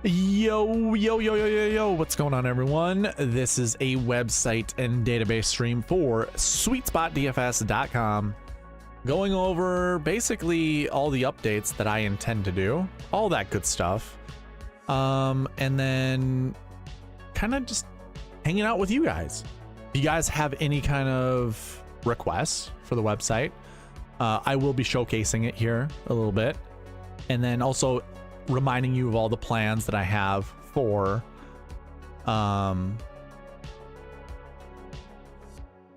Yo, what's going on, everyone? This is a website and database stream for SweetSpotDFS.com, going over basically all the updates that I intend to do, all that good stuff, and then kind of just hanging out with you guys. If you guys have any kind of requests for the website, I will be showcasing it here a little bit, and then also reminding you of all the plans that I have for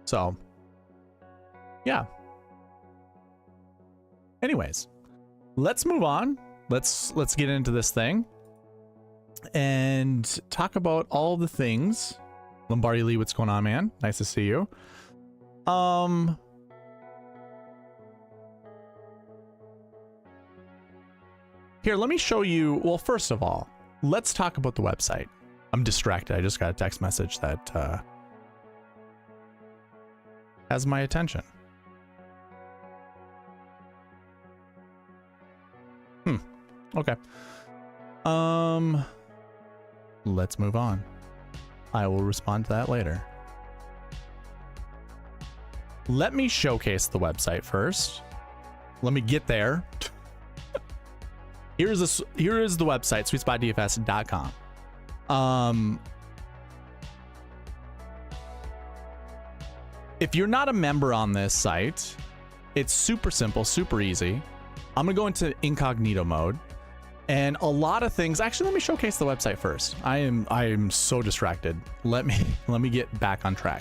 so yeah, anyways, let's move on. Let's get into this thing and talk about all the things. Lombardi Lee, what's going on, man? Nice to see you. Here, let me show you. Well, first of all, let's talk about the website. I'm distracted. I just got a text message that has my attention. Okay. Let's move on. I will respond to that later. Let me showcase the website first. Let me get there. Here is the website, SweetSpotDFS.com. If you're not a member on this site, it's super simple, super easy. I'm gonna go into incognito mode, and a lot of things. Actually, let me showcase the website first. I am so distracted. Let me get back on track.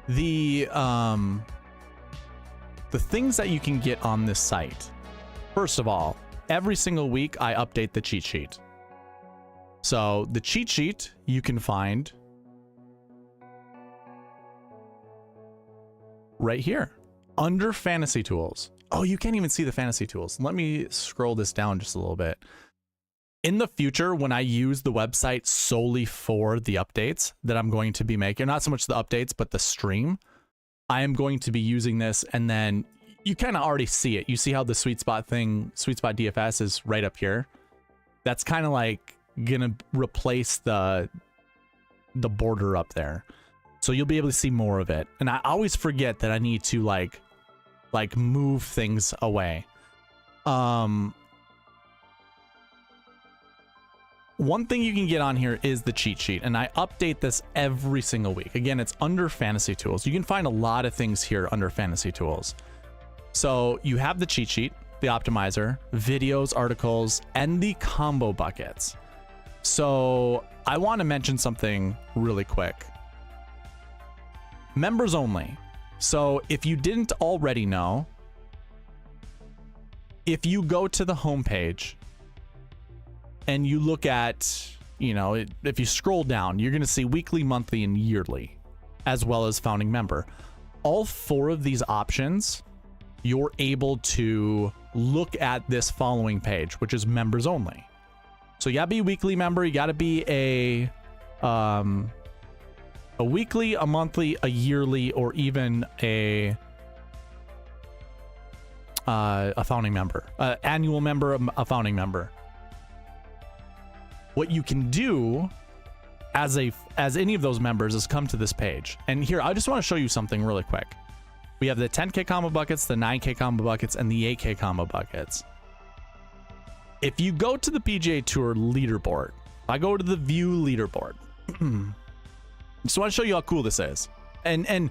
The things that you can get on this site. First of all, every single week I update the cheat sheet. So the cheat sheet you can find right here under fantasy tools. Oh, you can't even see the fantasy tools. Let me scroll this down just a little bit. In the future, when I use the website solely for the updates that I'm going to be making, not so much the updates, but the stream, I am going to be using this, and then you kind of already see it. You see how the sweet spot thing, SweetSpot DFS, is right up here. That's kind of like gonna replace the border up there. So you'll be able to see more of it. And I always forget that I need to like move things away. One thing you can get on here is the cheat sheet, and I update this every single week. Again, it's under fantasy tools. You can find a lot of things here under fantasy tools. So you have the cheat sheet, the optimizer, videos, articles, and the combo buckets. So I want to mention something really quick. Members only. So if you didn't already know, if you go to the homepage and you look at, if you scroll down, you're going to see weekly, monthly, and yearly, as well as founding member. All four of these options, you're able to look at this following page, which is members only. So you gotta be a weekly member, you gotta be a weekly, a monthly, a yearly, or even a founding member, annual member, a founding member. What you can do as any of those members is come to this page. And here, I just want to show you something really quick. We have the 10K combo buckets, the 9K combo buckets, and the 8K combo buckets. If you go to the PGA Tour leaderboard, I go to the view leaderboard. Just want to show you how cool this is. And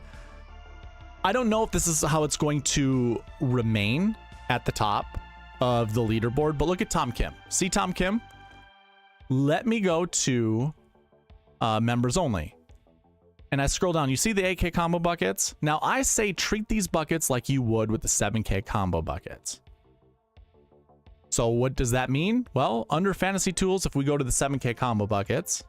I don't know if this is how it's going to remain at the top of the leaderboard, but look at Tom Kim. See Tom Kim? Let me go to members only. And I scroll down, you see the 8K combo buckets? Now I say treat these buckets like you would with the 7K combo buckets. So what does that mean? Well, under fantasy tools, if we go to the 7K combo buckets,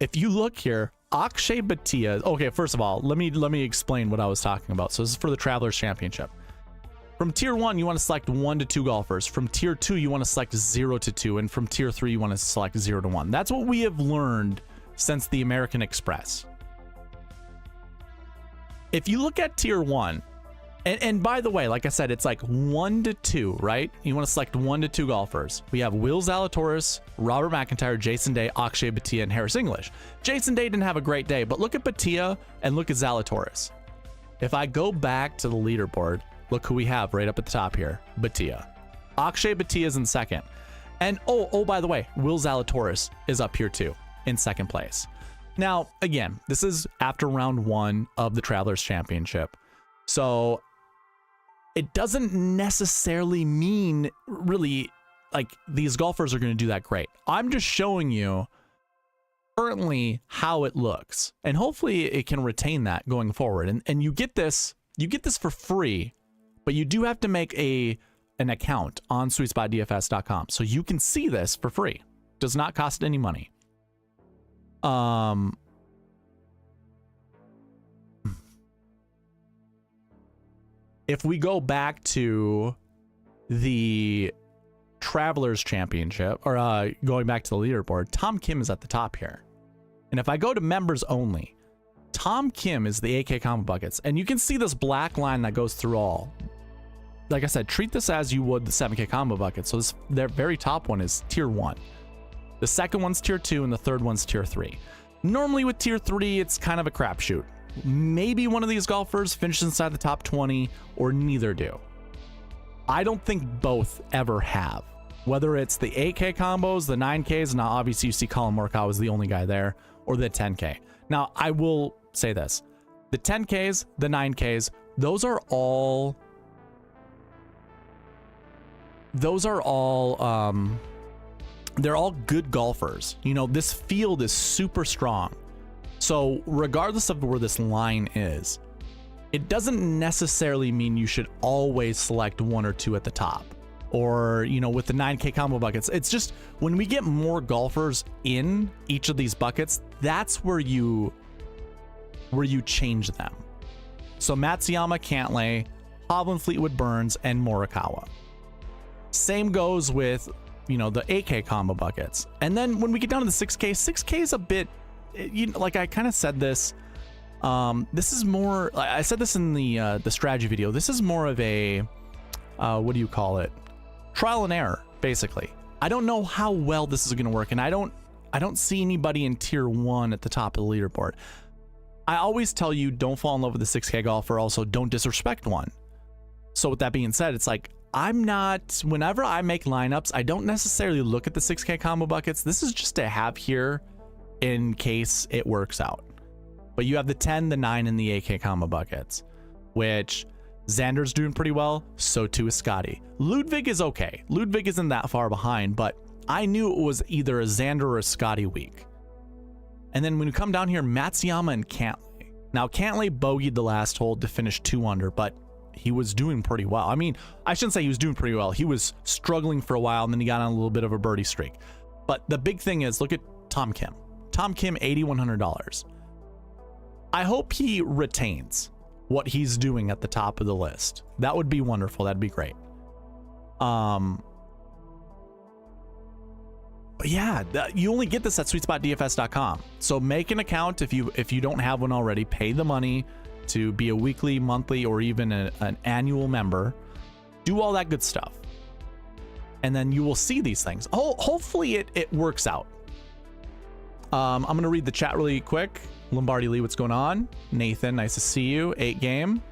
if you look here, Akshay Bhatia, okay, first of all, let me explain what I was talking about. So this is for the Travelers Championship. From tier 1, you want to select 1 to 2 golfers. From tier 2, you want to select 0 to 2. And from tier 3, you want to select 0 to 1. That's what we have learned since the American Express. If you look at tier 1, And by the way, like I said, it's like 1 to 2, right? You want to select 1 to 2 golfers. We have Will Zalatoris, Robert McIntyre, Jason Day, Akshay Bhatia, and Harris English. Jason Day didn't have a great day, but look at Bhatia and look at Zalatoris. If I go back to the leaderboard, look who we have right up at the top here, Bhatia. Akshay Bhatia is in second. And oh, by the way, Will Zalatoris is up here too, in second place. Now, again, this is after round 1 of the Travelers Championship. So it doesn't necessarily mean really like these golfers are going to do that great. I'm just showing you currently how it looks, and hopefully it can retain that going forward. And you get this for free, but you do have to make an account on SweetSpotDFS.com so you can see this for free. Does not cost any money. If we go back to the Travelers Championship, or going back to the leaderboard, Tom Kim is at the top here. And if I go to members only, Tom Kim is the 8K combo buckets. And you can see this black line that goes through all. Like I said, treat this as you would the 7K combo bucket. So this, their very top one is tier 1. The second one's tier 2, and the third one's tier 3. Normally with tier 3, it's kind of a crapshoot. Maybe one of these golfers finishes inside the top 20, or neither do. I don't think both ever have. Whether it's the 8K combos, the 9Ks, now obviously you see Colin Morikawa is the only guy there, or the 10K. Now, I will say this. The 10Ks, the 9Ks, those are all they're all good golfers. You know, this field is super strong. So regardless of where this line is, it doesn't necessarily mean you should always select 1 or 2 at the top. Or, you know, with the 9K combo buckets, it's just when we get more golfers in each of these buckets, that's where you change them. So Matsuyama, Cantlay, Hovland, Fleetwood, Burns, and Morikawa. Same goes with, you know, the 8K combo buckets. And then when we get down to the 6K, 6K is a bit, you know, like I kind of said this. This is more. I said this in the strategy video. This is more of a what do you call it? Trial and error, basically. I don't know how well this is going to work, and I don't see anybody in tier 1 at the top of the leaderboard. I always tell you, don't fall in love with the 6K golfer. Also, don't disrespect one. So with that being said, it's like whenever I make lineups, I don't necessarily look at the 6K combo buckets. This is just to have here in case it works out. But you have the 10, the 9, and the 8K combo buckets, which Xander's doing pretty well. So too is Scotty. Ludwig is okay. Ludwig isn't that far behind, but I knew it was either a Xander or a Scotty week. And then when you come down here, Matsuyama and Cantlay. Now, Cantlay bogeyed the last hole to finish 2 under, but he was doing pretty well. I mean, I shouldn't say he was doing pretty well. He was struggling for a while, and then he got on a little bit of a birdie streak. But the big thing is, look at Tom Kim. Tom Kim, $8,100. I hope he retains what he's doing at the top of the list. That would be wonderful. That'd be great. But yeah, you only get this at SweetSpotDFS.com. So make an account if you don't have one already. Pay the money to be a weekly, monthly, or even an annual member. Do all that good stuff, and then you will see these things. Hopefully it works out. I'm gonna read the chat really quick. Lombardi Lee, what's going on? Nathan, nice to see you. 8 game.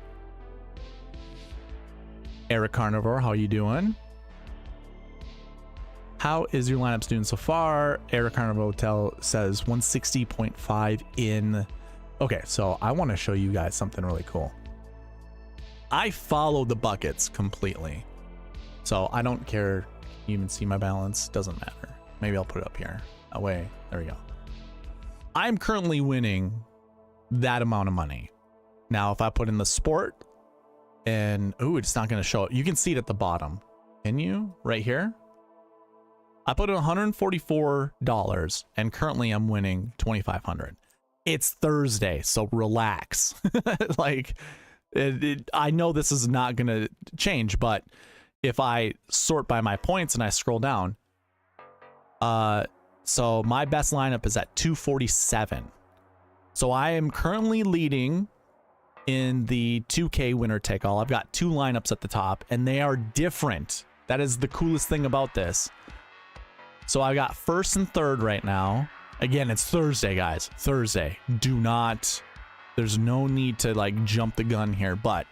Eric Carnivore, how are you doing? How is your lineups doing so far? Eric Carnivore says 160.5 in. Okay, so I want to show you guys something really cool. I follow the buckets completely, so I don't care. You even see my balance, doesn't matter. Maybe I'll put it up here. Away, there we go. I'm currently winning that amount of money. Now, if I put in the sport and, ooh, it's not going to show it. You can see it at the bottom. Can you? Right here. I put in $144 and currently I'm winning $2,500. It's Thursday, so relax. Like, I know this is not going to change, but if I sort by my points and I scroll down, so my best lineup is at 247. So I am currently leading in the 2K winner take all. I've got 2 lineups at the top, and they are different. That is the coolest thing about this. So I got first and third right now. Again, it's Thursday, guys. Thursday. There's no need to like jump the gun here, but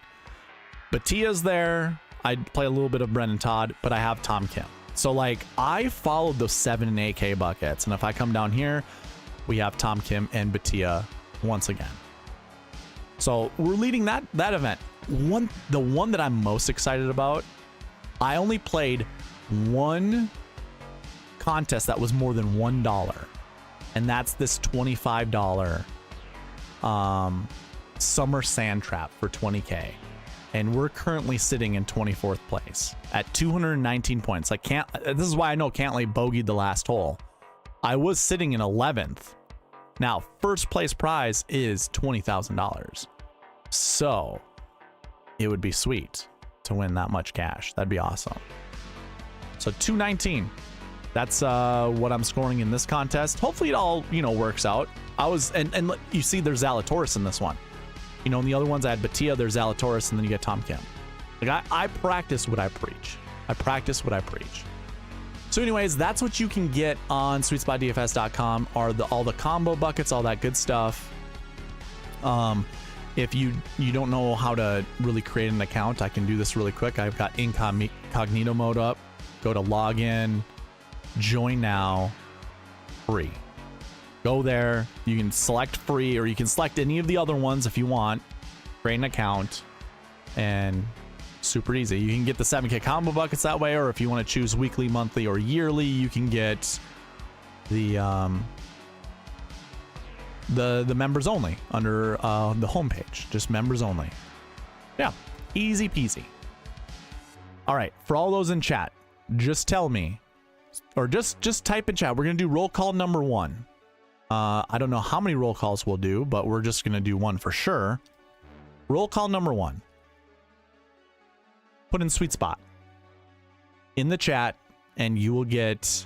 Batia's there. I'd play a little bit of Brendan Todd, but I have Tom Kim. So like I followed those 7 and 8K buckets, and if I come down here, we have Tom Kim and Batia once again. So we're leading that event. The one that I'm most excited about, I only played one contest that was more than $1, and that's this $25 summer sand trap for 20K. And we're currently sitting in 24th place at 219 points. This is why I know Cantley bogeyed the last hole. I was sitting in 11th. Now, first place prize is $20,000. So it would be sweet to win that much cash. That'd be awesome. So 219. That's what I'm scoring in this contest. Hopefully it all, works out. And you see there's Zalatoris in this one. In the other ones I had Batia, there's Zalatoris, and then you get Tom Kim. Like I practice what I preach. I practice what I preach. So anyways, that's what you can get on SweetSpotDFS.com are all the combo buckets, all that good stuff. If you don't know how to really create an account, I can do this really quick. I've got incognito mode up. Go to login, join now, free. Go there, you can select free, or you can select any of the other ones if you want. Create an account, and super easy. You can get the 7K combo buckets that way, or if you want to choose weekly, monthly, or yearly, you can get the members only under the homepage. Just members only. Yeah, easy peasy. All right, for all those in chat, just tell me, or just type in chat. We're gonna do roll call number 1. I don't know how many roll calls we'll do, but we're just going to do one for sure. Roll call number 1. Put in Sweet Spot in the chat, and you will get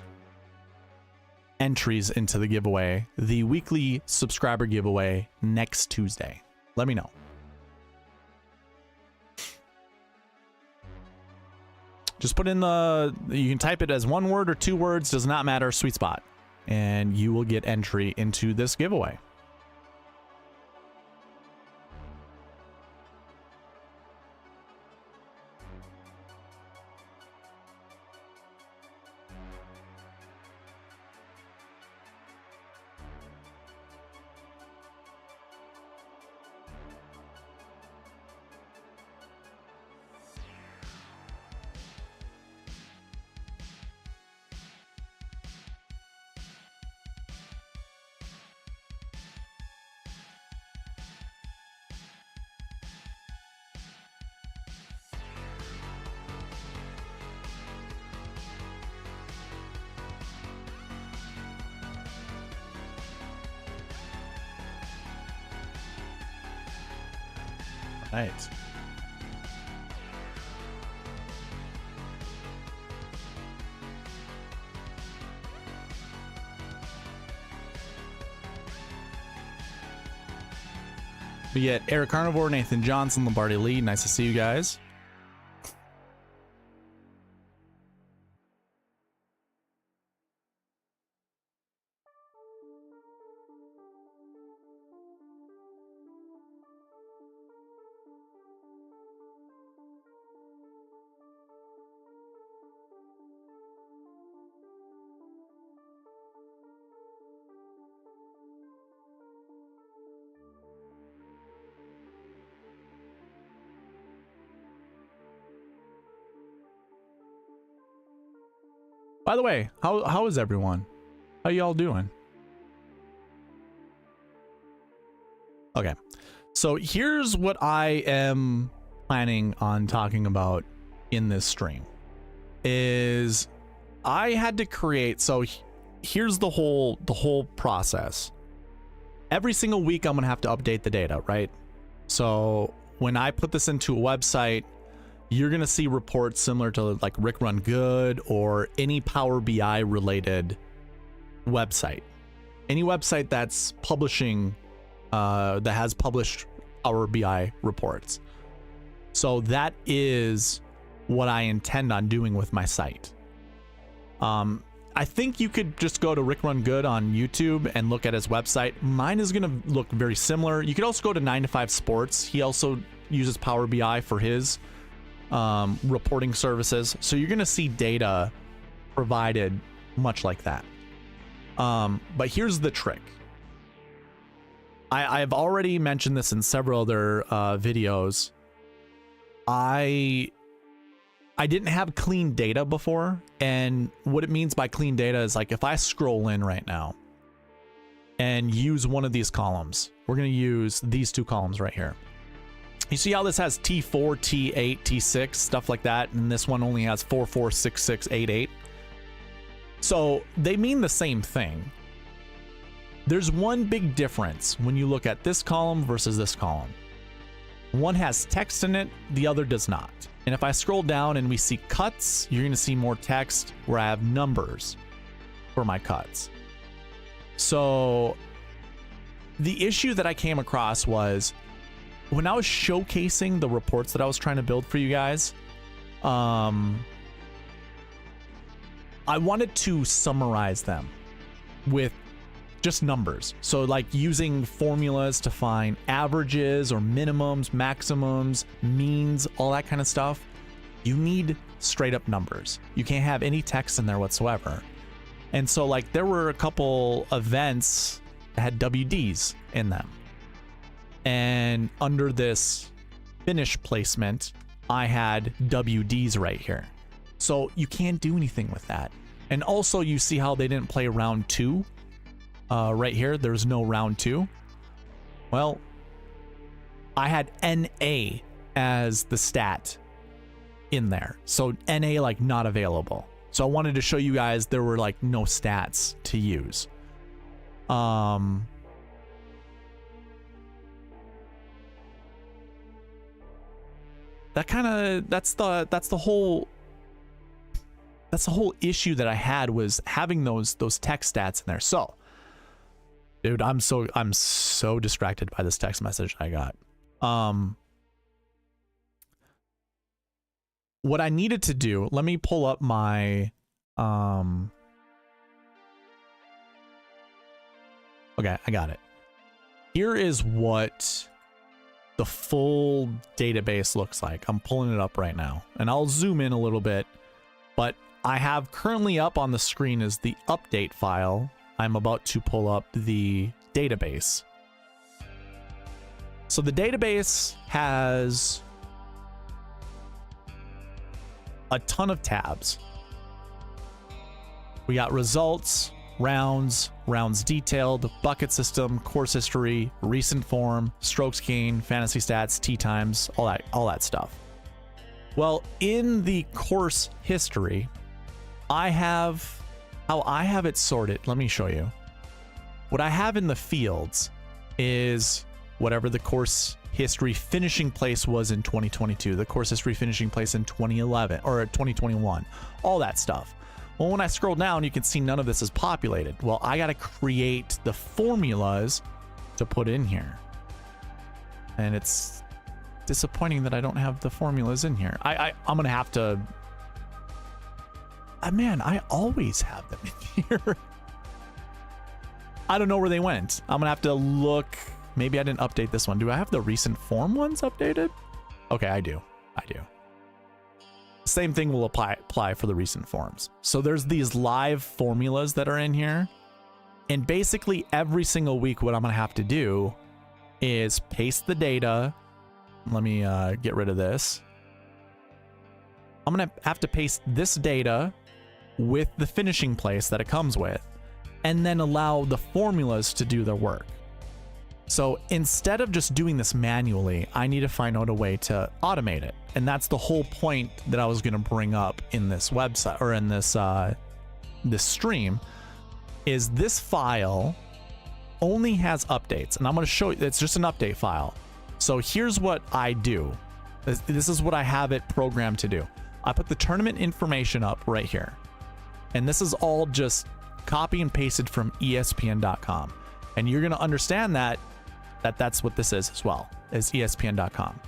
entries into the giveaway, the weekly subscriber giveaway next Tuesday. Let me know. Just put in you can type it as 1 word or 2 words, does not matter, Sweet Spot, and you will get entry into this giveaway. Right. We get Eric Carnivore, Nathan Johnson, Lombardi Lee. Nice to see you guys. By the way, how is everyone? How y'all doing? Okay, so here's what I am planning on talking about in this stream. Is I had to create, so here's the whole process. Every single week I'm gonna have to update the data, right? So when I put this into a website, you're going to see reports similar to like Rick Run Good or any Power BI related website. Any website that's publishing, that has published Power BI reports. So that is what I intend on doing with my site. I think you could just go to Rick Run Good on YouTube and look at his website. Mine is going to look very similar. You could also go to 9 to 5 Sports. He also uses Power BI for his reporting services. So you're going to see data provided much like that. But here's the trick. I've already mentioned this in several other videos. I didn't have clean data before, and what it means by clean data is like if I scroll in right now and use one of these columns, we're going to use these 2 columns right here. You see how this has T4, T8, T6, stuff like that, and this one only has 4, 4, 6, 6, 8, 8. So they mean the same thing. There's one big difference when you look at this column versus this column. One has text in it, the other does not. And if I scroll down and we see cuts, you're going to see more text where I have numbers for my cuts. So the issue that I came across was when I was showcasing the reports that I was trying to build for you guys, I wanted to summarize them with just numbers. So like using formulas to find averages or minimums, maximums, means, all that kind of stuff. You need straight up numbers. You can't have any text in there whatsoever. And so like there were a couple events that had WDs in them. And under this finish placement, I had WDs right here. So you can't do anything with that. And also you see how they didn't play round 2. Right here, there's no round 2. Well, I had NA as the stat in there. So NA like not available. So I wanted to show you guys there were like no stats to use. That's the whole issue that I had, was having those text stats in there. So dude, I'm so distracted by this text message I got. What I needed to do, let me pull up my okay, I got it. Here is what the full database looks like. I'm pulling it up right now, and I'll zoom in a little bit, but I have currently up on the screen is the update file. I'm about to pull up the database. So the database has a ton of tabs. We got results, rounds, rounds detailed, bucket system, course history, recent form, strokes gained, fantasy stats, tee times, all that stuff. Well, in the course history, how I have it sorted, let me show you. What I have in the fields is whatever the course history finishing place was in 2022, the course history finishing place in 2011 or 2021, all that stuff. Well, when I scroll down, you can see none of this is populated. Well, I got to create the formulas to put in here. And it's disappointing that I don't have the formulas in here. I'm going to have to... man, I always have them in here. I don't know where they went. I'm going to have to look. Maybe I didn't update this one. Do I have the recent form ones updated? Okay, I do. Same thing will apply for the recent forms. So there's these live formulas that are in here. And basically every single week, what I'm going to have to do is paste the data. Let me get rid of this. I'm going to have to paste this data with the finishing place that it comes with, and then allow the formulas to do their work. So instead of just doing this manually, I need to find out a way to automate it. And that's the whole point that I was going to bring up in this website, or in this this stream, is this file only has updates. And I'm going to show you, it's just an update file. So here's what I do. This is what I have it programmed to do. I put the tournament information up right here. And this is all just copy and pasted from ESPN.com. And you're going to understand that That's what this is as well, is ESPN.com.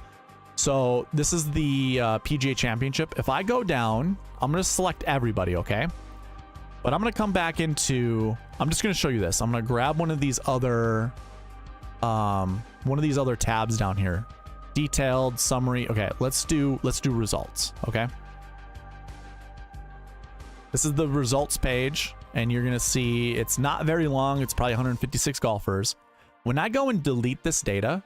So this is the PGA Championship. If I go down, I'm going to select everybody, okay? But I'm going to come back into, I'm just going to show you this. I'm going to grab one of these other tabs down here. Detailed, summary. Okay, let's do results, okay? This is the results page, and you're going to see it's not very long. It's probably 156 golfers. When I go and delete this data,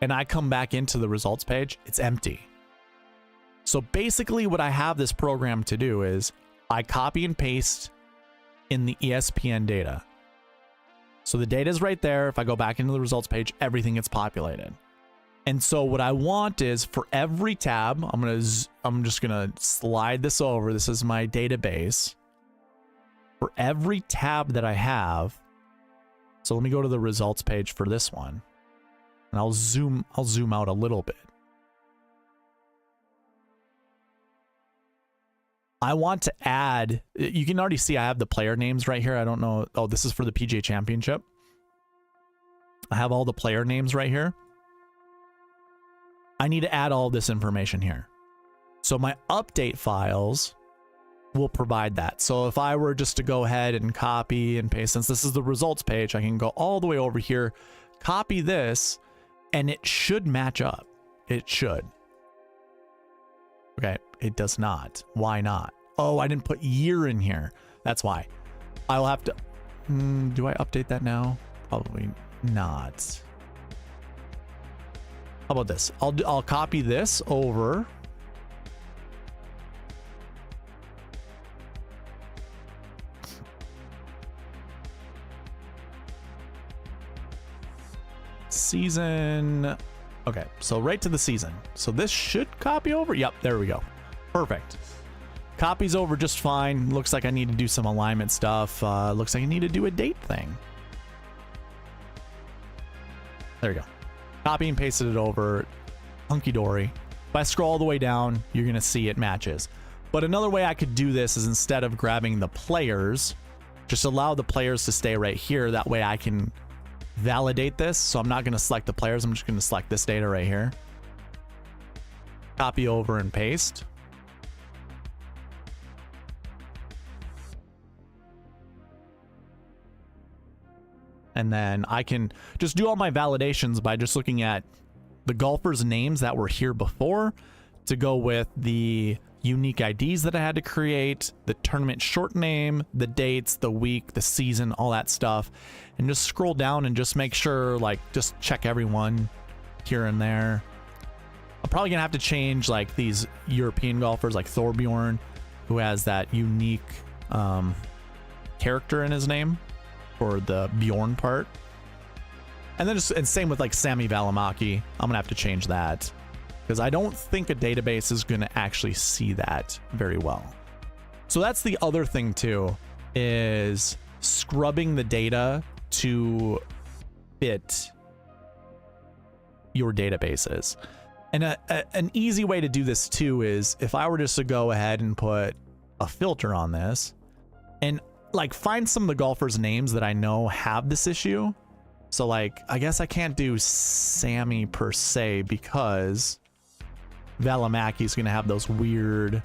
and I come back into the results page, it's empty. So basically what I have this program to do is I copy and paste in the ESPN data. So the data is right there. If I go back into the results page, everything gets populated. And so what I want is for every tab, I'm just gonna slide this over. This is my database. For every tab that I have, so let me go to the results page for this one. And I'll zoom out a little bit. I want to add, you can already see I have the player names right here. I don't know. Oh, this is for the PGA Championship. I have all the player names right here. I need to add all this information here. So my update files will provide that. So if I were just to go ahead and copy and paste, since this is the results page, I can go all the way over here, copy this, and it should match up. It should. Okay, it does not. Why not? Oh, I didn't put year in here. That's why. I'll have to... do I update that now? Probably not. How about this? I'll copy this over. Season. Okay, so right to the season. So this should copy over. Yep, there we go. Perfect. Copies over just fine. Looks like I need to do some alignment stuff. Looks like I need to do a date thing. There we go. Copy and pasted it over. Hunky-dory. If I scroll all the way down, you're going to see it matches. But another way I could do this is instead of grabbing the players, just allow the players to stay right here. That way I can validate this. So I'm not going to select the players. I'm just going to select this data right here. Copy over and paste. And then I can just do all my validations by just looking at the golfers' names that were here before to go with the unique IDs that I had to create, the tournament short name, the dates, the week, the season, all that stuff. And just scroll down and just make sure, like, just check everyone here and there. I'm probably going to have to change, like, these European golfers, like Thorbjorn, who has that unique character in his name for the Bjorn part. And then and same with, like, Sami Välimäki. I'm going to have to change that, because I don't think a database is going to actually see that very well. So that's the other thing too, is scrubbing the data to fit your databases. And an easy way to do this too is if I were just to go ahead and put a filter on this and like find some of the golfers' names that I know have this issue. So like, I guess I can't do Sammy per se because Välimäki is going to have those weird.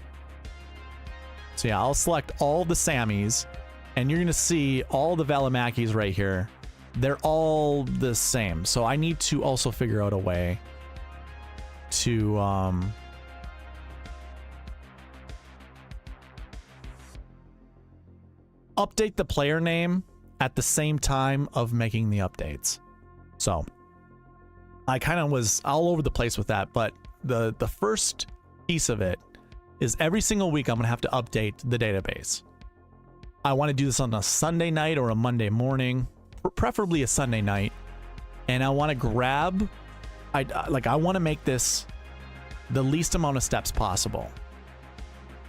So yeah, I'll select all the Sammys and you're going to see all the Välimäkis right here. They're all the same. So I need to also figure out a way to update the player name at the same time of making the updates. So I kind of was all over the place with that, but the first piece of it is every single week I'm gonna have to update the database. I want to do this on a Sunday night or a Monday morning, preferably a Sunday night, and I want to grab, I want to make this the least amount of steps possible.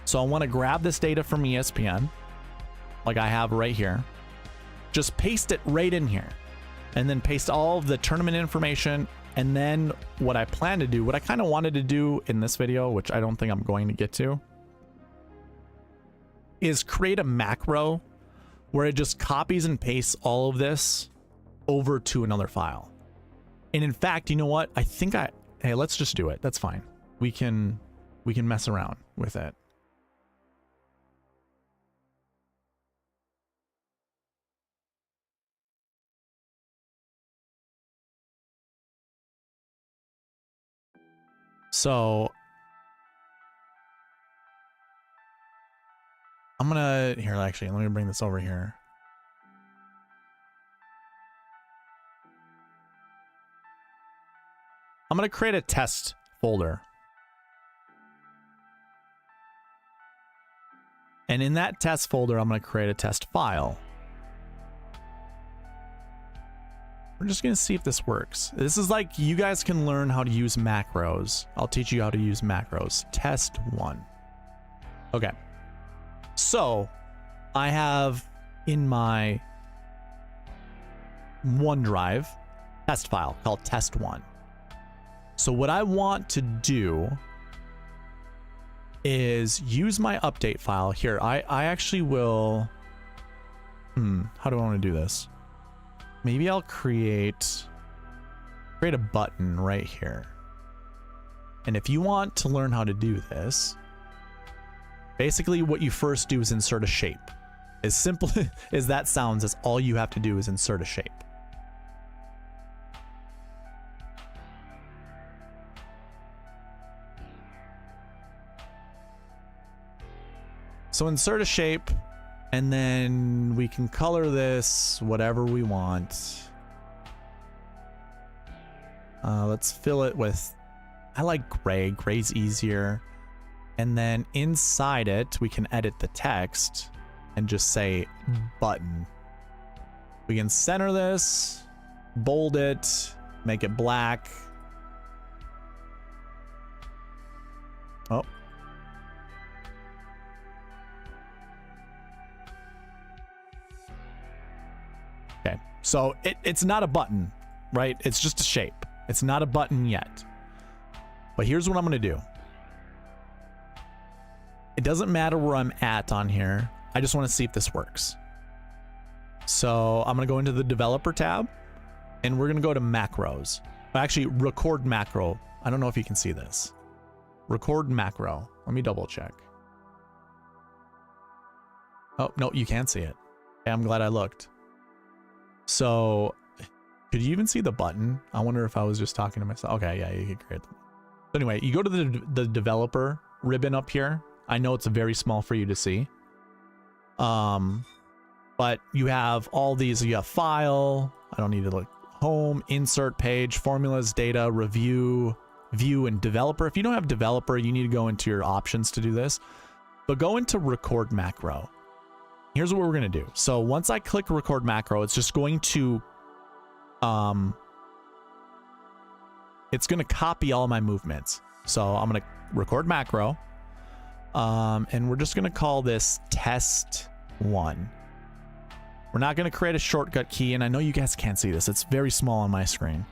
So I want to grab this data from ESPN, like I have right here, just paste it right in here, and then paste all of the tournament information. And then what I plan to do, what I kind of wanted to do in this video, which I don't think I'm going to get to, is create a macro where it just copies and pastes all of this over to another file. And in fact, you know what? Hey, let's just do it. That's fine. We can mess around with it. So I'm gonna, here, actually, let me bring this over here. I'm gonna create a test folder. And in that test folder, I'm gonna create a test file. We're just gonna see if this works. This is like, you guys can learn how to use macros. I'll teach you how to use macros. Test 1. Okay. So I have in my OneDrive test file called test1. So what I want to do is use my update file here. I actually will, how do I want to do this? Maybe I'll create a button right here. And if you want to learn how to do this, basically what you first do is insert a shape. As simple as that sounds, that's all you have to do is insert a shape. So insert a shape, and then we can color this whatever we want. Let's fill it with, I like gray. Gray's easier. And then inside it, we can edit the text and just say button. We can center this, bold it, make it black. Oh. Okay, so it's not a button, right? It's just a shape. It's not a button yet. But here's what I'm gonna do. It doesn't matter where I'm at on here. I just want to see if this works. So I'm gonna go into the developer tab, and we're gonna go to macros. Actually, record macro. I don't know if you can see this. Record macro. Let me double check. Oh, no, you can't see it. Okay, I'm glad I looked. So, could you even see the button? I wonder if I was just talking to myself. Okay, yeah, you can create them. So anyway, you go to the developer ribbon up here. I know it's very small for you to see. But you have all these. You have file. I don't need to look. Home, insert page, formulas, data, review, view, and developer. If you don't have developer, you need to go into your options to do this. But go into record macro. Here's what we're going to do. So once I click record macro, it's just going to it's going to copy all my movements. So I'm going to record macro, and we're just going to call this test 1. We're not going to create a shortcut key, and I know you guys can't see this. It's very small on my screen,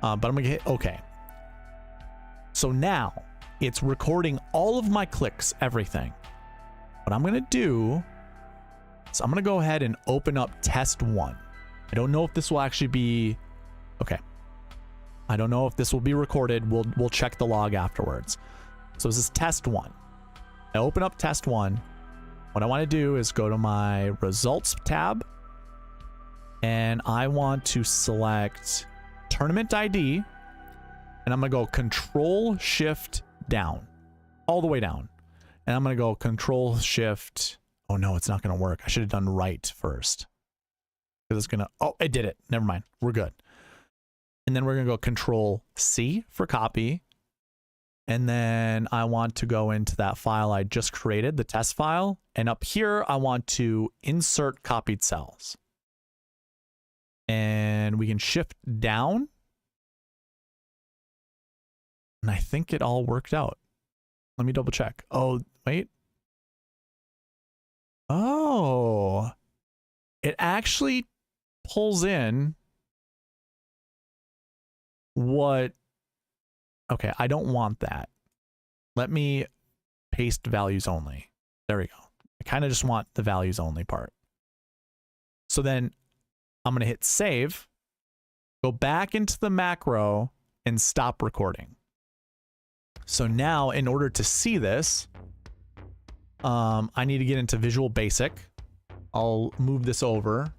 but I'm going to hit OK. So now it's recording all of my clicks, everything. What I'm going to do, so I'm going to go ahead and open up test 1. I don't know if this will actually be, okay. I don't know if this will be recorded. We'll check the log afterwards. So this is test 1. I open up test 1. What I want to do is go to my results tab, and I want to select tournament ID, and I'm going to go Control Shift down, all the way down. And I'm going to go Control Shift. Oh no, it's not going to work. I should have done right first. Because it's going to, oh, it did it. Never mind. We're good. And then we're going to go Control C for copy. And then I want to go into that file I just created, the test file. And up here, I want to insert copied cells. And we can shift down. And I think it all worked out. Let me double check. Oh, wait. Oh, it actually pulls in what, okay, I don't want that. Let me paste values only. There we go. I kind of just want the values only part. So then I'm going to hit save. Go back into the macro and stop recording. So now in order to see this, I need to get into Visual Basic. I'll move this over.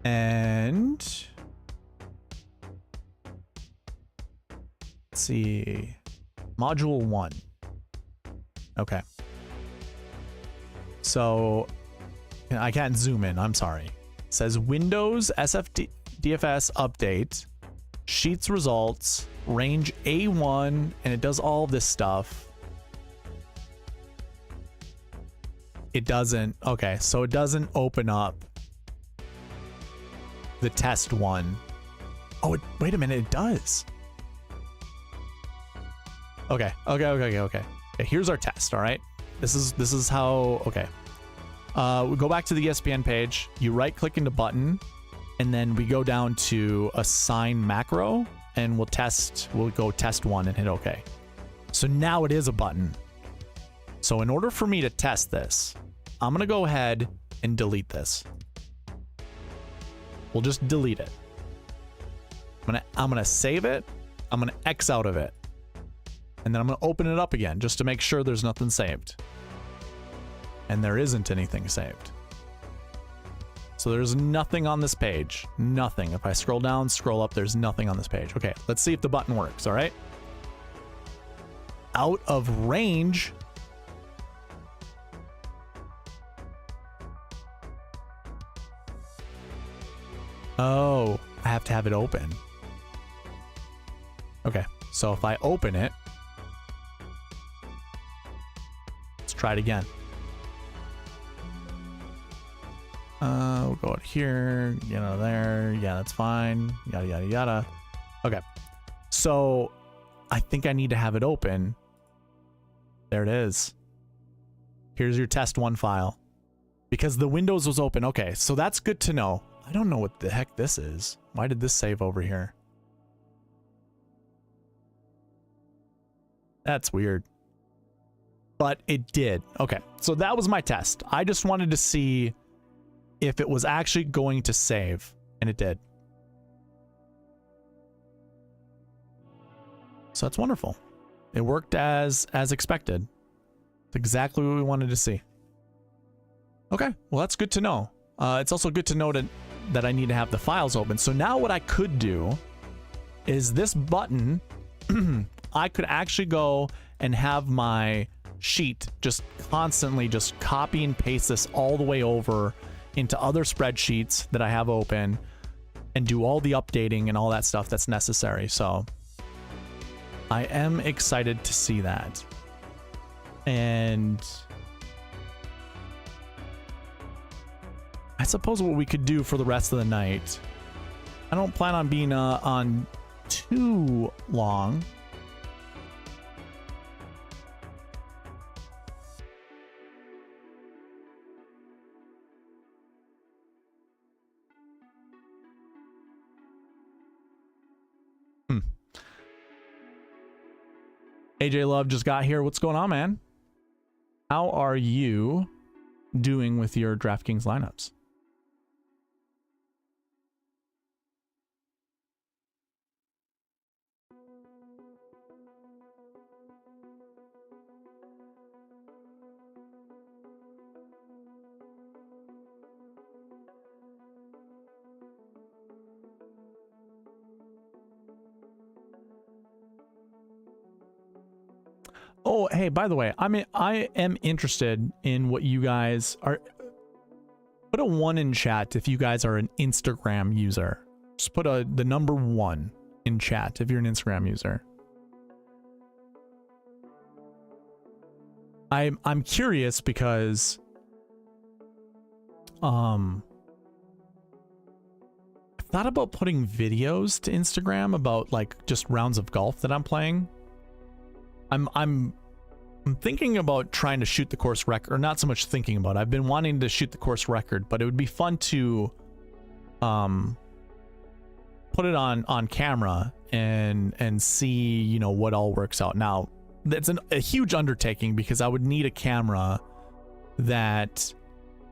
And let's see, module 1. Okay. So I can't zoom in, I'm sorry. It says Windows SFDFS update, Sheets results, range A1, and it does all this stuff. It doesn't, okay, so it doesn't open up the test one. Oh, wait a minute, it does. Okay. Here's our test, all right? This is how, okay. We go back to the ESPN page, you right click into button, and then we go down to assign macro, and we'll go test 1 and hit okay. So now it is a button. So in order for me to test this, I'm gonna go ahead and delete this. We'll just delete it. I'm gonna save it. I'm gonna X out of it. And then I'm gonna open it up again just to make sure there's nothing saved. And there isn't anything saved. So there's nothing on this page. Nothing. If I scroll down, scroll up, there's nothing on this page. Okay, let's see if the button works, all right? Out of range. Oh, I have to have it open. Okay, so if I open it, let's try it again. We'll go out here, you know, there. Yeah, that's fine. Yada, yada, yada. Okay, so I think I need to have it open. There it is. Here's your test 1 file. Because the Windows was open. Okay, so that's good to know. I don't know what the heck this is. Why did this save over here? That's weird. But it did. Okay, so that was my test. I just wanted to see if it was actually going to save, and it did. So that's wonderful. It worked as expected. It's exactly what we wanted to see. Okay, well that's good to know. It's also good to know that I need to have the files open. So now what I could do is this button, I could actually go and have my sheet just constantly just copy and paste this all the way over into other spreadsheets that I have open and do all the updating and all that stuff that's necessary. So I am excited to see that. And I suppose what we could do for the rest of the night, I don't plan on being on too long. AJ Love just got here. What's going on, man? How are you doing with your DraftKings lineups? Oh, hey, by the way, I am interested in what you guys are. Put a 1 in chat if you guys are an Instagram user. Just put the number 1 in chat if you're an Instagram user. I'm curious because I thought about putting videos to Instagram about like just rounds of golf that I'm playing. I'm thinking about trying to shoot the course record, or not so much thinking about it. I've been wanting to shoot the course record, but it would be fun to put it on camera and see, you know, what all works out. Now, that's a huge undertaking because I would need a camera that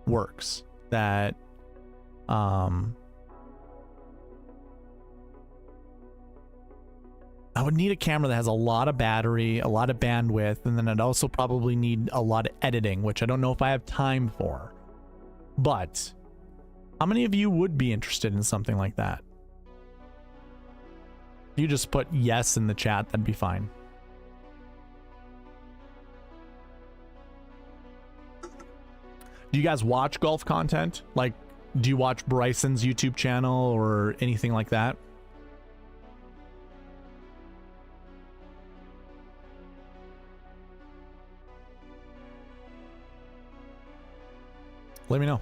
works, that I would need a camera that has a lot of battery, a lot of bandwidth, and then I'd also probably need a lot of editing, which I don't know if I have time for. But how many of you would be interested in something like that? If you just put yes in the chat, that'd be fine. Do you guys watch golf content? Like, do you watch Bryson's YouTube channel or anything like that? Let me know.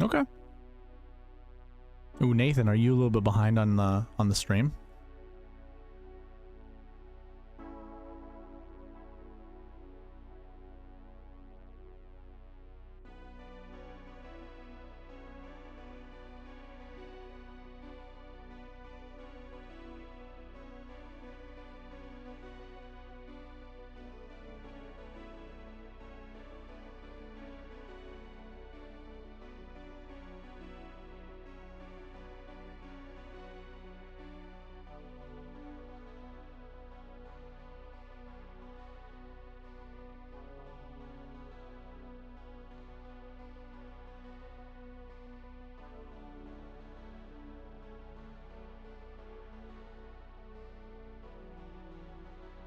Okay. Ooh, Nathan, are you a little bit behind on the stream?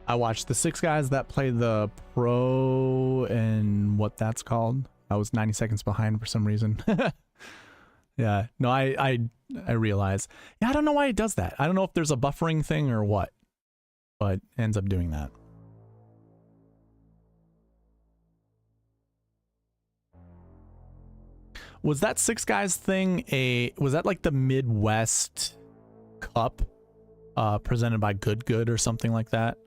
I watched the 6 guys that play the pro and what that's called. I was 90 seconds behind for some reason. Yeah, no, I realize. Yeah, I don't know why it does that. I don't know if there's a buffering thing or what, but it ends up doing that. Was that 6 guys thing was that like the Midwest Cup presented by Good or something like that?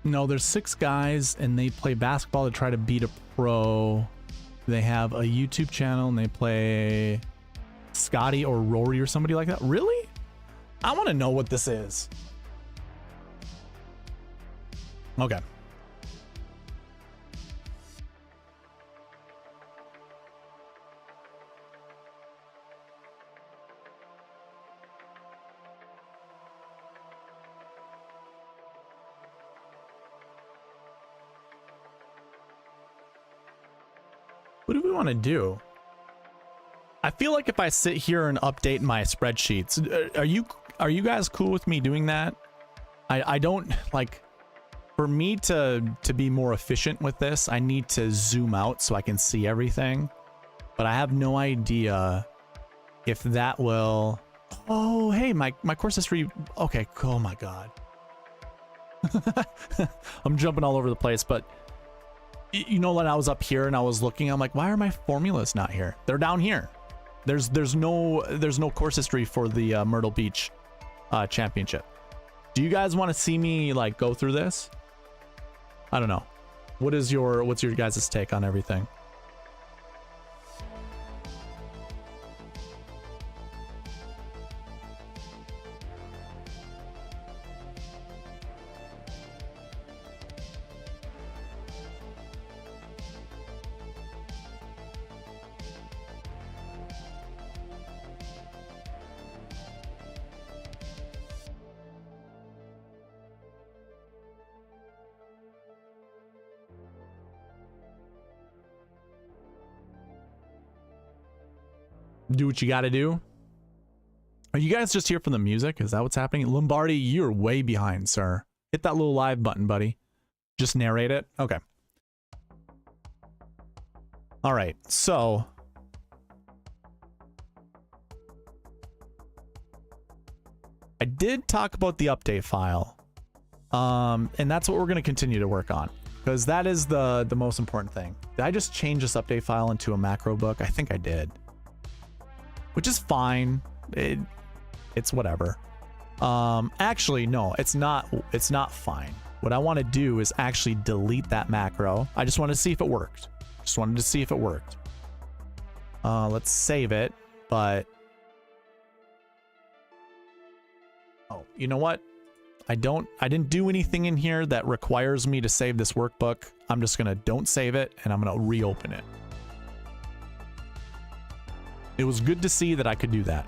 No, there's 6 guys and they play basketball to try to beat a pro. They have a YouTube channel and they play Scotty or Rory or somebody like that. Really? I want to know what this is. Okay. What do we want to do? I feel like if I sit here and update my spreadsheets, are you guys cool with me doing that? I don't like, for me to be more efficient with this, I need to zoom out so I can see everything. But I have no idea if that will. Oh, hey, my course history. Okay, oh my god. I'm jumping all over the place, but you know, when I was up here and I was looking, I'm like, why are my formulas not here? They're down here. There's no course history for the Myrtle Beach championship. Do you guys want to see me like go through this? I don't know. What's your guys' take on everything? Do what you got to do. Are you guys just here for the music? Is that what's happening? Lombardi, you're way behind, sir. Hit that little live button, buddy. Just narrate it. Okay. All right. So I did talk about the update file. And that's what we're going to continue to work on, because that is the most important thing. Did I just change this update file into a macro book? I think I did. Which is fine. It's whatever. Actually, no, it's not fine. What I want to do is actually delete that macro. I just wanted to see if it worked. Just wanted to see if it worked. Let's save it, but oh, you know what? I didn't do anything in here that requires me to save this workbook. I'm just gonna don't save it and I'm gonna reopen it. It was good to see that I could do that.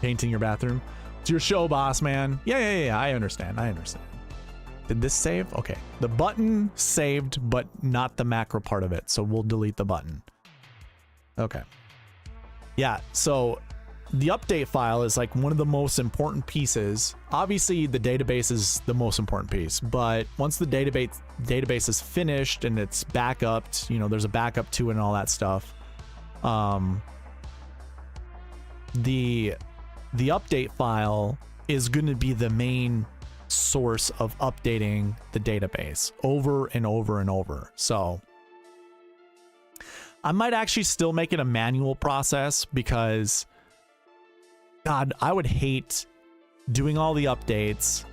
Painting your bathroom. It's your show, boss, man. Yeah. I understand. Did this save? Okay. The button saved, but not the macro part of it. So we'll delete the button. Okay. Yeah, so the update file is like one of the most important pieces. Obviously, the database is the most important piece, but once the database is finished and it's backupped, you know, there's a backup to it and all that stuff. The update file is going to be the main source of updating the database over and over and over. So I might actually still make it a manual process, because God, I would hate doing all the updates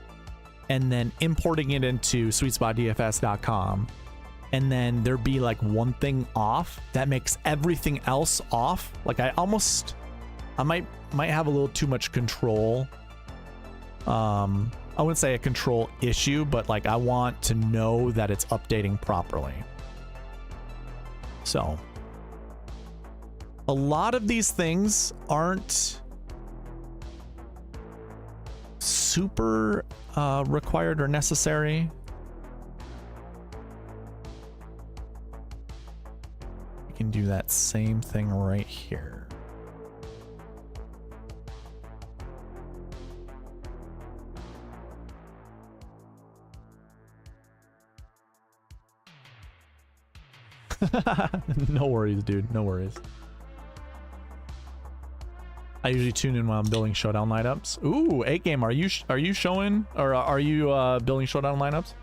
and then importing it into SweetSpotDFS.com, and then there be like one thing off that makes everything else off. Like I might have a little too much control. I wouldn't say a control issue, but like I want to know that it's updating properly. So a lot of these things aren't super required or necessary. We can do that same thing right here. No worries, dude. No worries. I usually tune in while I'm building showdown lineups. Ooh, 8game. Are you showing, or are you building showdown lineups?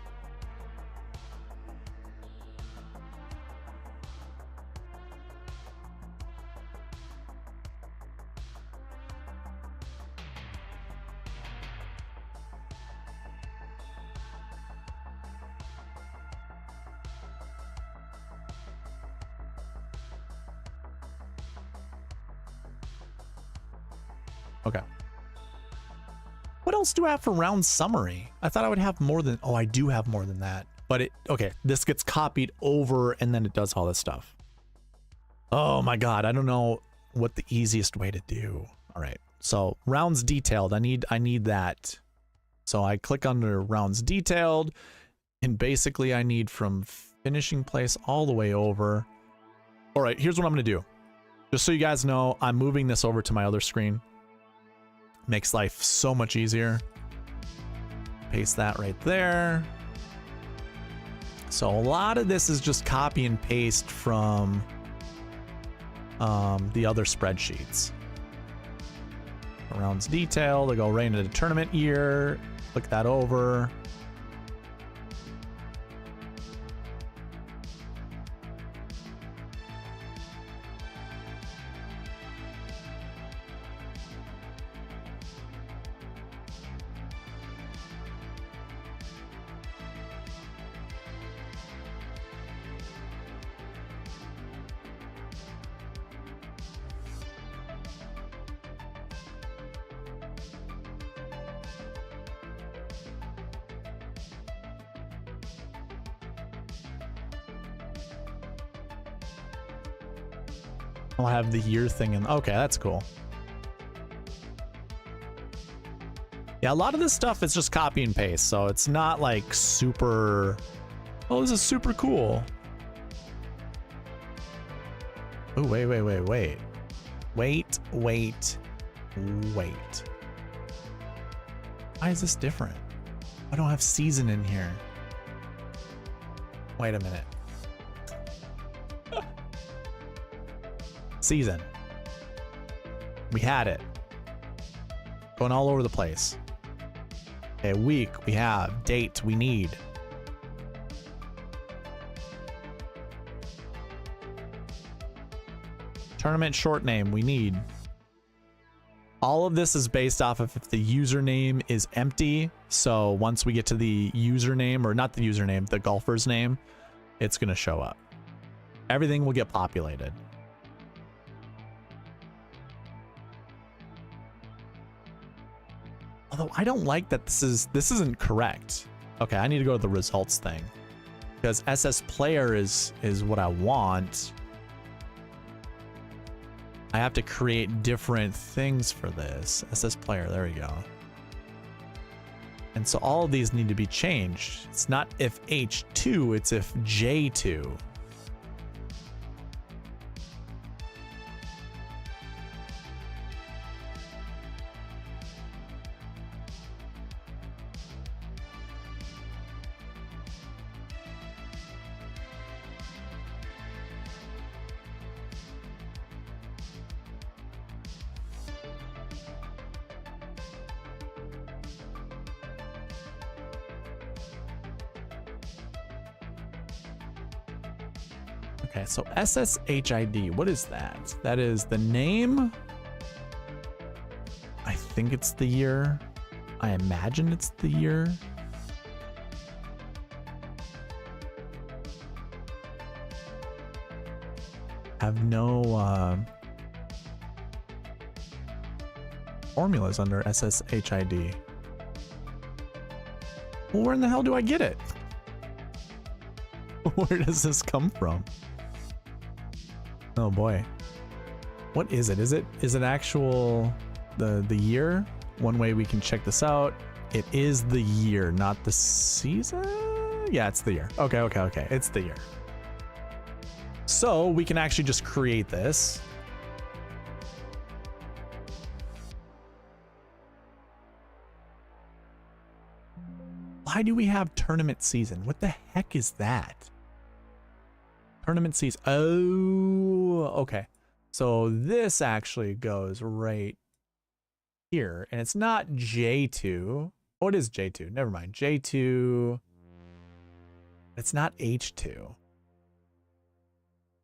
Okay. What else do I have for round summary? I thought I would have more than, oh, I do have more than that. But okay, this gets copied over and then it does all this stuff. Oh my God, I don't know what the easiest way to do. All right, so rounds detailed, I need that. So I click under rounds detailed and basically I need from finishing place all the way over. All right, here's what I'm gonna do. Just so you guys know, I'm moving this over to my other screen. Makes life so much easier. Paste that right there. So a lot of this is just copy and paste from the other spreadsheets. Rounds detailed, I go right into the tournament year, click that over. I'll have the year thing in. Okay, that's cool. Yeah, a lot of this stuff is just copy and paste, so it's not like super, oh, this is super cool. Oh, wait. Wait. Why is this different? I don't have season in here. Wait a minute. Season. We had it. Going all over the place. Okay, week we have. Date we need. Tournament short name we need. All of this is based off of if the username is empty. So once we get to the username, or not the username, the golfer's name, it's going to show up. Everything will get populated. Although I don't like that this isn't correct. Okay, I need to go to the results thing. Because SS player is what I want. I have to create different things for this. SS player, there we go. And so all of these need to be changed. It's not if H2, it's if J2. Okay, so SSHID, what is that? That is the name. I think it's the year. I imagine it's the year. Have no formulas under SSHID. Well, where in the hell do I get it? Where does this come from? Oh boy. What is it? Is it actual the year? One way we can check this out. It is the year, not the season? Yeah, it's the year. Okay. It's the year. So we can actually just create this. Why do we have tournament season? What the heck is that? Tournament season. Oh, okay. So this actually goes right here, and it's not J2. Oh, it is J2. Never mind. J2. It's not H2.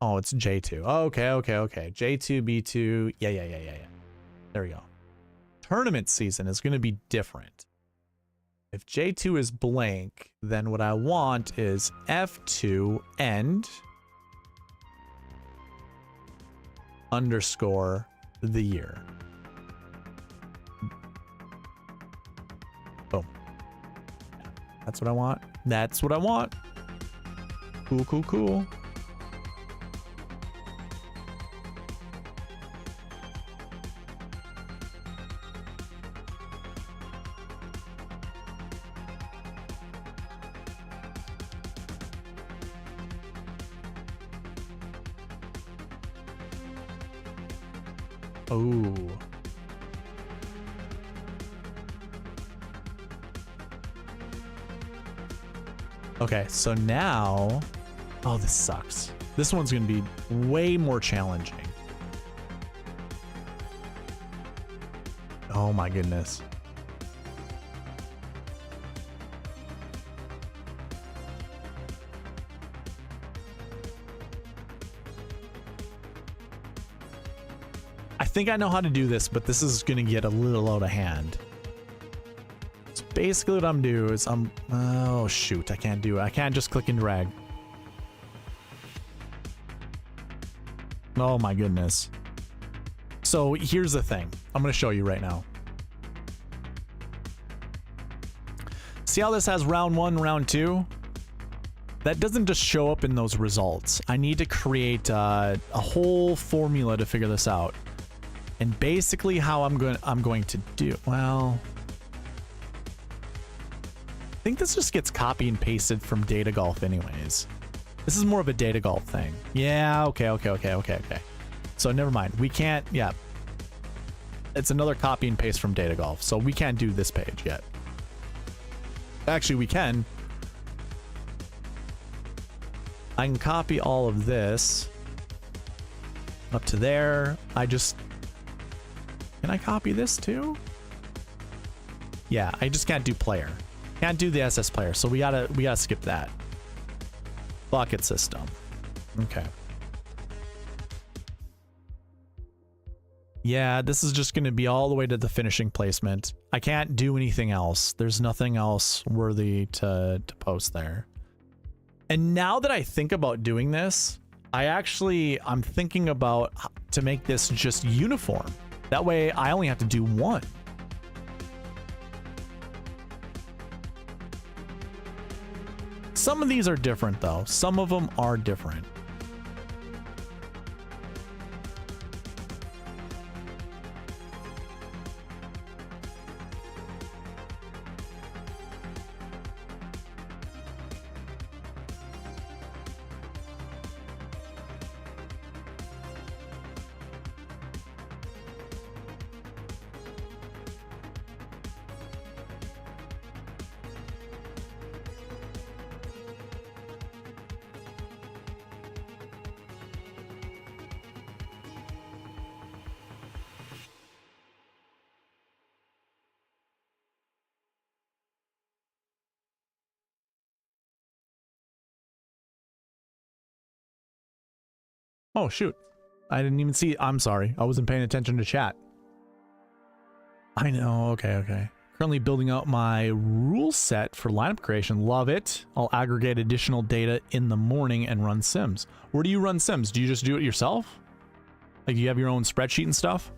Oh, it's J2. Okay. J2, B2. Yeah. There we go. Tournament season is going to be different. If J2 is blank, then what I want is F2 end underscore the year. That's what I want. That's what I want. Cool, cool, cool. Oh. Okay, so now, oh, this sucks. This one's gonna be way more challenging. Oh my goodness. I think I know how to do this, but this is gonna get a little out of hand. So basically what I'm doing is oh shoot, I can't do it. I can't just click and drag. Oh my goodness. So here's the thing. I'm gonna show you right now. See how this has round 1, round 2? That doesn't just show up in those results. I need to create a whole formula to figure this out. And basically how I'm going to do, well, I think this just gets copy and pasted from Data Golf anyways. This is more of a Data Golf thing. Yeah, okay. So never mind. We can't, yeah. It's another copy and paste from Data Golf. So we can't do this page yet. Actually, we can. I can copy all of this up to there. Can I copy this too? Yeah, I just can't do player. Can't do the SS player, so we gotta skip that. Bucket system. Okay. Yeah, this is just gonna be all the way to the finishing placement. I can't do anything else. There's nothing else worthy to post there. And now that I think about doing this, I'm thinking about to make this just uniform. That way I only have to do one. Some of these are different though. Some of them are different. Oh, shoot. I didn't even see. I'm sorry. I wasn't paying attention to chat. I know. Okay. Currently building out my rule set for lineup creation. Love it. I'll aggregate additional data in the morning and run sims. Where do you run sims? Do you just do it yourself? Like you have your own spreadsheet and stuff?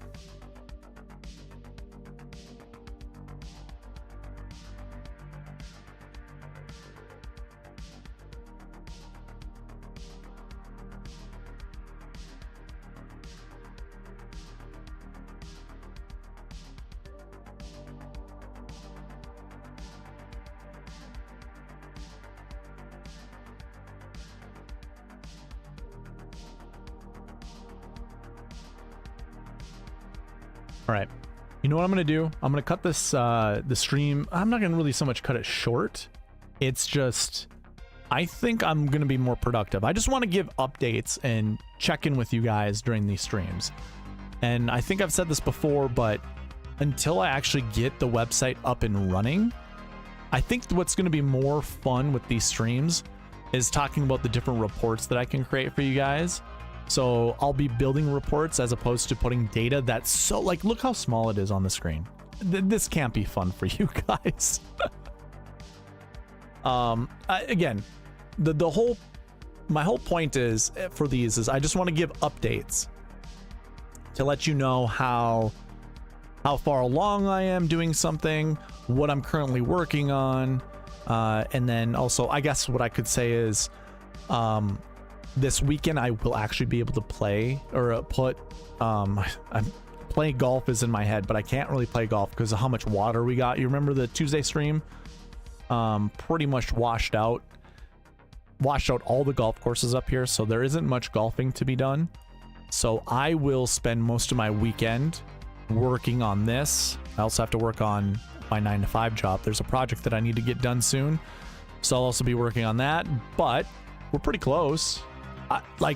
All right, you know what I'm gonna do? I'm gonna cut this the stream. I'm not gonna really so much cut it short. It's just, I think I'm gonna be more productive. I just want to give updates and check in with you guys during these streams. And I think I've said this before, but until I actually get the website up and running, I think what's gonna be more fun with these streams is talking about the different reports that I can create for you guys. So I'll be building reports as opposed to putting data that's so, like, look how small it is on the screen. This can't be fun for you guys. Again, my whole point is for these is I just want to give updates to let you know how far along I am doing something, what I'm currently working on, And then also, I guess what I could say is, this weekend I will actually be able to play or put, I'm playing golf is in my head, but I can't really play golf because of how much water we got. You remember the Tuesday stream? Pretty much washed out all the golf courses up here, so there isn't much golfing to be done. So I will spend most of my weekend working on this. I also have to work on my 9-to-5 job. There's a project that I need to get done soon, so I'll also be working on that, but we're pretty close. I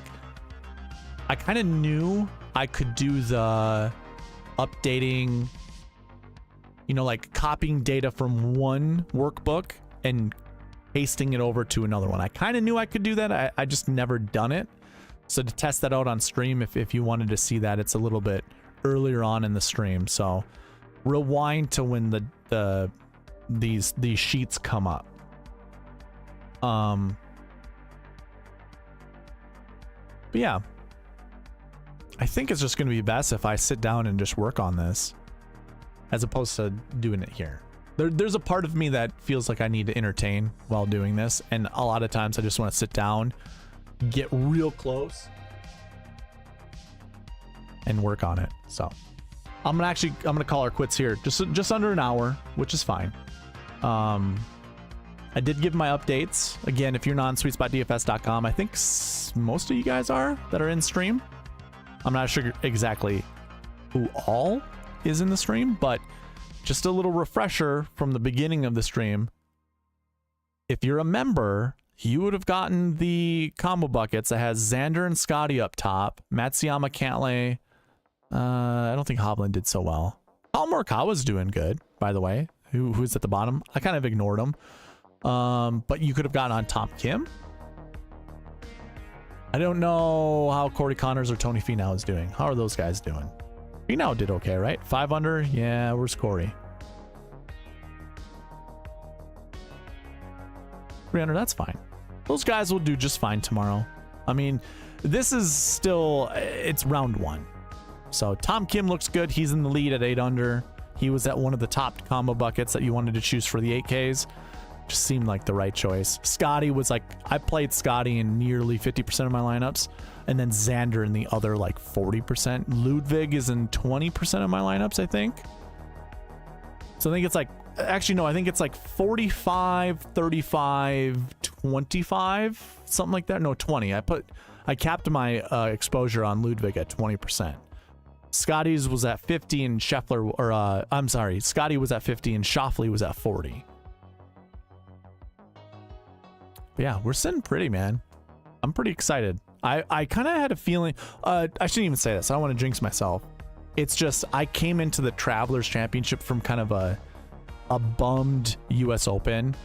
kind of knew I could do the updating, you know, like copying data from one workbook and pasting it over to another one. I kind of knew I could do that. I just never done it. So to test that out on stream, if you wanted to see that, it's a little bit earlier on in the stream. So rewind to when these sheets come up. But yeah, I think it's just going to be best if I sit down and just work on this as opposed to doing it here. There's a part of me that feels like I need to entertain while doing this, and a lot of times I just want to sit down, get real close, and work on it. So I'm gonna call our quits here. Just under an hour, which is fine. I did give my updates again. If you're not on SweetSpotDFS.com, I think most of you guys are that are in stream. I'm not sure exactly who all is in the stream, but just a little refresher from the beginning of the stream. If you're a member, you would have gotten the combo buckets that has Xander and Scotty up top, Matsuyama, Cantlay. I don't think Hovland did so well. Paul Morikawa's doing good, by the way. Who's at the bottom? I kind of ignored him. But you could have gotten on Tom Kim. I don't know how Corey Connors or Tony Finau is doing. How are those guys doing? Finau did okay, right? 5 under? Yeah, where's Corey? 3 under, that's fine. Those guys will do just fine tomorrow. I mean, this is still, it's round 1. So Tom Kim looks good. He's in the lead at 8 under. He was at one of the top combo buckets that you wanted to choose for the 8Ks. Just seemed like the right choice. Scotty was like, I played Scotty in nearly 50% of my lineups, and then Xander in the other like 40%. Ludwig is in 20% of my lineups, I think. So I think it's like, actually no, I think it's like 45, 35, 25, something like that. No, 20. I capped my exposure on Ludwig at 20%. Scotty's was at 50 and Scheffler, or I'm sorry, Scotty was at 50 and Schauffele was at 40. But yeah, we're sitting pretty, man. I'm pretty excited. I kind of had a feeling, I shouldn't even say this. I don't want to jinx myself. It's just, I came into the Travelers Championship from kind of a bummed US Open.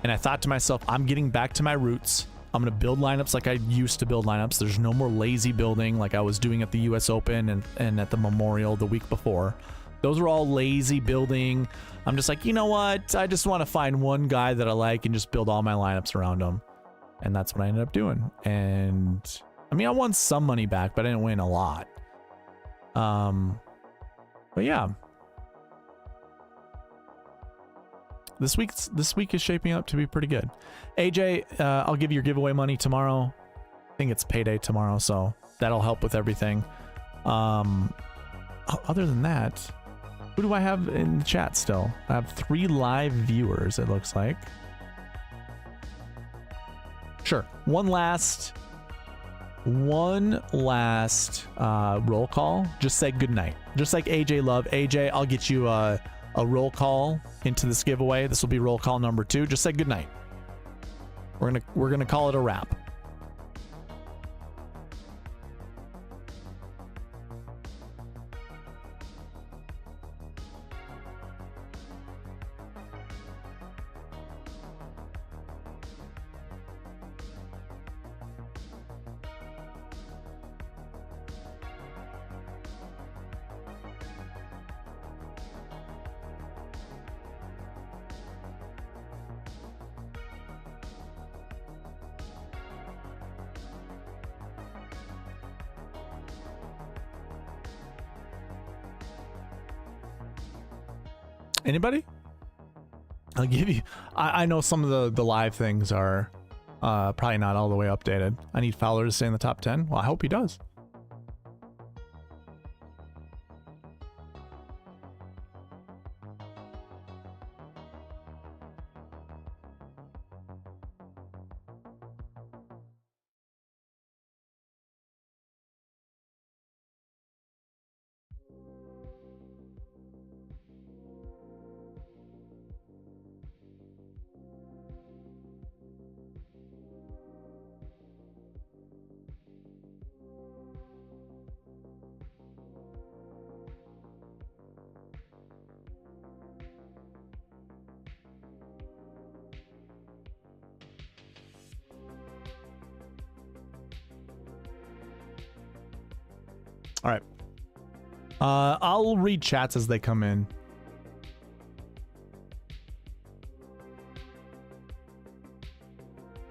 And I thought to myself, I'm getting back to my roots. I'm going to build lineups like I used to build lineups. There's no more lazy building like I was doing at the US Open and at the Memorial the week before. Those were all lazy building. I'm just like, you know what? I just want to find one guy that I like and just build all my lineups around him. And that's what I ended up doing. And I mean, I won some money back, but I didn't win a lot. But yeah. This week is shaping up to be pretty good. AJ, I'll give you your giveaway money tomorrow. I think it's payday tomorrow, so that'll help with everything. Other than that, who do I have in the chat still? I have 3 live viewers, it looks like. Sure. One last roll call. Just say goodnight. Just like AJ Love. AJ, I'll get you a roll call into this giveaway. This will be roll call number 2. Just say goodnight. We're gonna call it a wrap. Anybody? I'll give you. I know some of the live things are probably not all the way updated. I need Fowler to stay in the top 10. Well, I hope he does. All right. I'll read chats as they come in.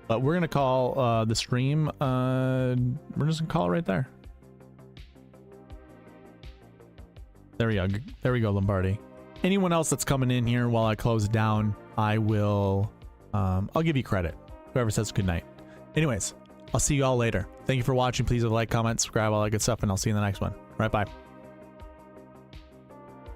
But we're gonna call the stream. We're just gonna call it right there. There we go. There we go, Lombardi. Anyone else that's coming in here while I close it down, I will. I'll give you credit. Whoever says good night. Anyways, I'll see you all later. Thank you for watching. Please leave a like, comment, subscribe, all that good stuff, and I'll see you in the next one. All right, bye.